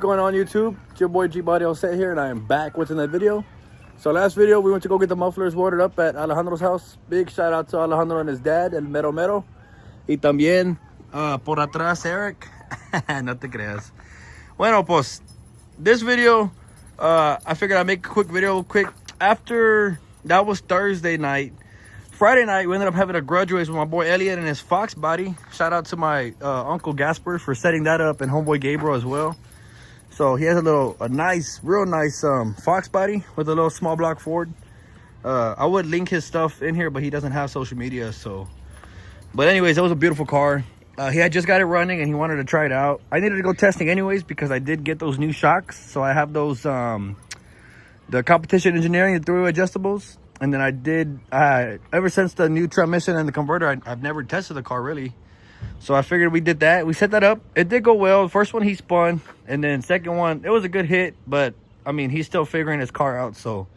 going on YouTube? It's your boy G Body All Set here, and I am back with another video. So last video we went to go get the mufflers watered up at Alejandro's house. Big shout out to Alejandro and his dad, el mero mero. Y también por atrás Eric. No te creas. Bueno, pues this video I figured I'd make a quick video after that was Thursday night. Friday night, we ended up having a grudge race with my boy Elliot and his Fox body. Shout out to my Uncle Gasper for setting that up, and homeboy Gabriel as well. So he has a nice, real nice Fox body with a little small block Ford. I would link his stuff in here, but he doesn't have social media, so. But anyways, that was a beautiful car. He had just got it running and he wanted to try it out. I needed to go testing anyways because I did get those new shocks. So I have those, the competition engineering, the three-way adjustables. And then I did, ever since the new transmission and the converter, I've never tested the car really. So I figured we did that. We set that up. It did go well. The first one he spun, and then second one, it was a good hit. But I mean, he's still figuring his car out. So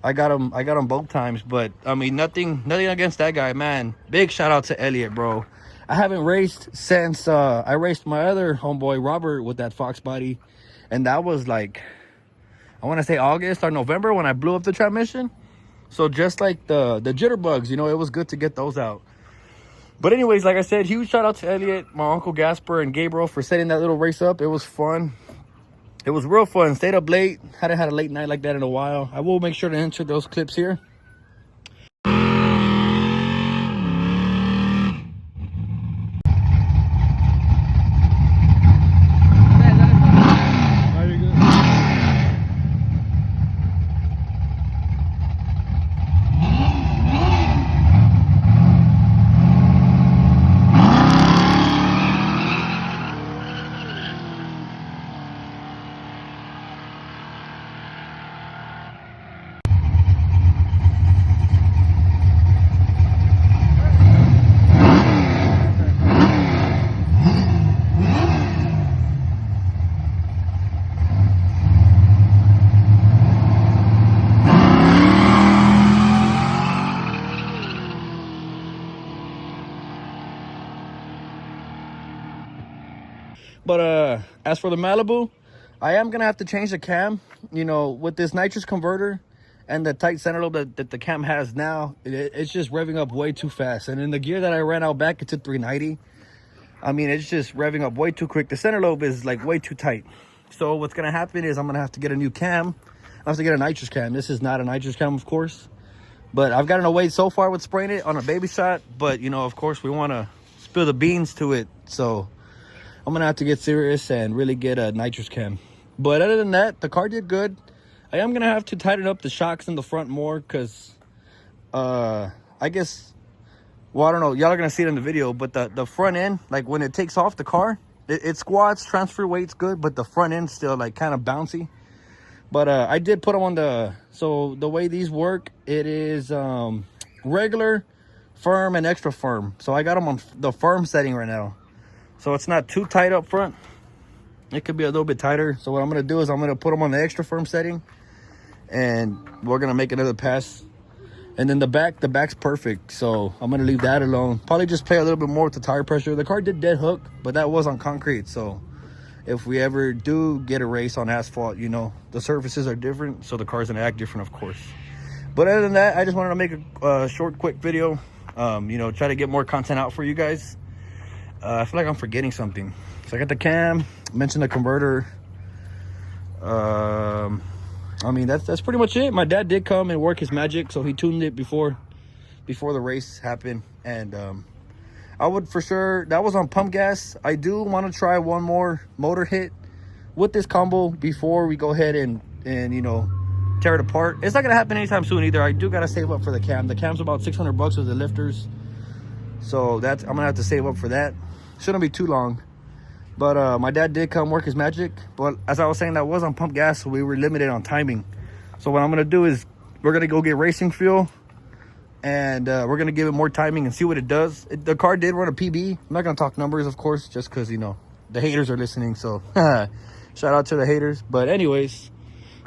I got him both times. But I mean, nothing against that guy, man. Big shout out to Elliot, bro. I haven't raced since I raced my other homeboy Robert with that Fox body, and that was like, I want to say August or November when I blew up the transmission. So just like the jitterbugs, you know, it was good to get those out. But anyways, like I said, huge shout out to Elliot, my Uncle Gasper, and Gabriel for setting that little race up. It was fun. It was real fun. Stayed up late. Hadn't had a late night like that in a while. I will make sure to enter those clips here. But as for the Malibu, I am gonna have to change the cam. You know, with this nitrous converter and the tight center lobe that the cam has now, it's just revving up way too fast. And in the gear that I ran out back, it's at 390. I mean, it's just revving up way too quick. The center lobe is like way too tight. So what's gonna happen is I'm gonna have to get a new cam. I have to get a nitrous cam. This is not a nitrous cam, of course, but I've gotten away so far with spraying it on a baby shot. But you know, of course, we want to spill the beans to it, so I'm gonna have to get serious and really get a nitrous cam. But other than that, the car did good. I am gonna have to tighten up the shocks in the front more because I guess, well, I don't know, y'all are gonna see it in the video, but the front end, like when it takes off the car, it squats, transfer weight's good, but the front end's still like kind of bouncy. But I did put them on so the way these work, it is regular, firm, and extra firm. So I got them on the firm setting right now. So it's not too tight up front. It could be a little bit tighter. So what I'm gonna do is I'm gonna put them on the extra firm setting, and we're gonna make another pass. And then the back's perfect. So I'm gonna leave that alone. Probably just play a little bit more with the tire pressure. The car did dead hook, but that was on concrete. So if we ever do get a race on asphalt, you know, the surfaces are different. So the car's gonna act different, of course. But other than that, I just wanted to make a short, quick video. You know, try to get more content out for you guys. I feel like I'm forgetting something. So I got the cam, mentioned the converter. I mean, that's pretty much it. My dad did come and work his magic, so he tuned it before the race happened. And I would for sure, that was on pump gas. I do want to try one more motor hit with this combo before we go ahead and you know, tear it apart. It's not gonna happen anytime soon either. I do gotta save up for the cam. The cam's about 600 bucks with the lifters, so I'm gonna have to save up for that. Shouldn't be too long. But my dad did come work his magic, but as I was saying, that was on pump gas, so we were limited on timing. So what I'm gonna do is we're gonna go get racing fuel, and we're gonna give it more timing and see what it does. The car did run a PB. I'm not gonna talk numbers, of course, just because, you know, the haters are listening. So shout out to the haters. But anyways,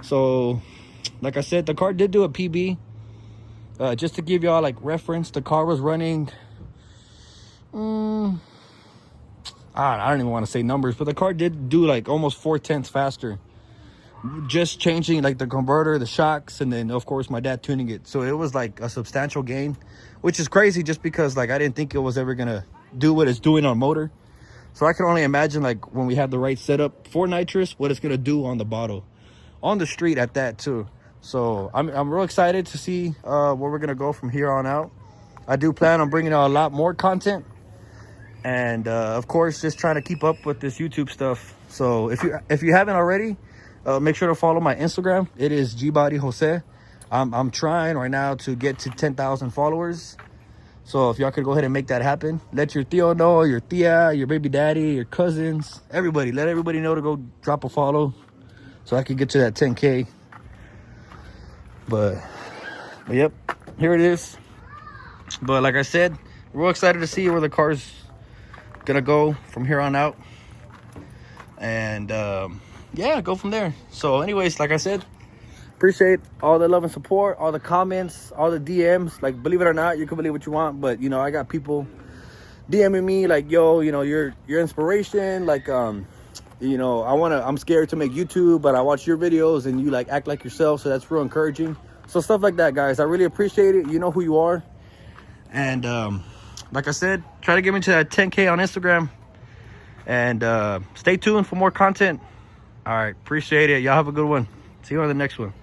so like I said, the car did do a PB. Just to give y'all like reference, the car was running I don't even want to say numbers, but the car did do like almost 4/10 faster. Just changing like the converter, the shocks, and then of course my dad tuning it. So it was like a substantial gain, which is crazy just because like I didn't think it was ever gonna do what it's doing on motor. So I can only imagine like when we have the right setup for nitrous, what it's gonna do on the bottle, on the street at that too. So I'm real excited to see where we're gonna go from here on out. I do plan on bringing out a lot more content, and of course just trying to keep up with this YouTube stuff. So if you haven't already, make sure to follow my Instagram. It is GBodyJose. I'm trying right now to get to 10,000 followers. So if y'all could go ahead and make that happen, let your tío know, your tía, your baby daddy, your cousins, everybody. Let everybody know to go drop a follow so I can get to that 10K. But yep, here it is. But like I said, we're real excited to see where the car's gonna go from here on out. And yeah, go from there. So anyways, like I said, appreciate all the love and support, all the comments, all the DMs. Like, believe it or not, you can believe what you want, but you know, I got people DMing me like, yo, you know, you're inspiration. Like, you know, I'm scared to make YouTube, but I watch your videos and you like act like yourself. So that's real encouraging. So stuff like that, guys, I really appreciate it. You know who you are. And like I said, try to get me to that 10K on Instagram, and stay tuned for more content. All right, appreciate it. Y'all have a good one. See you on the next one.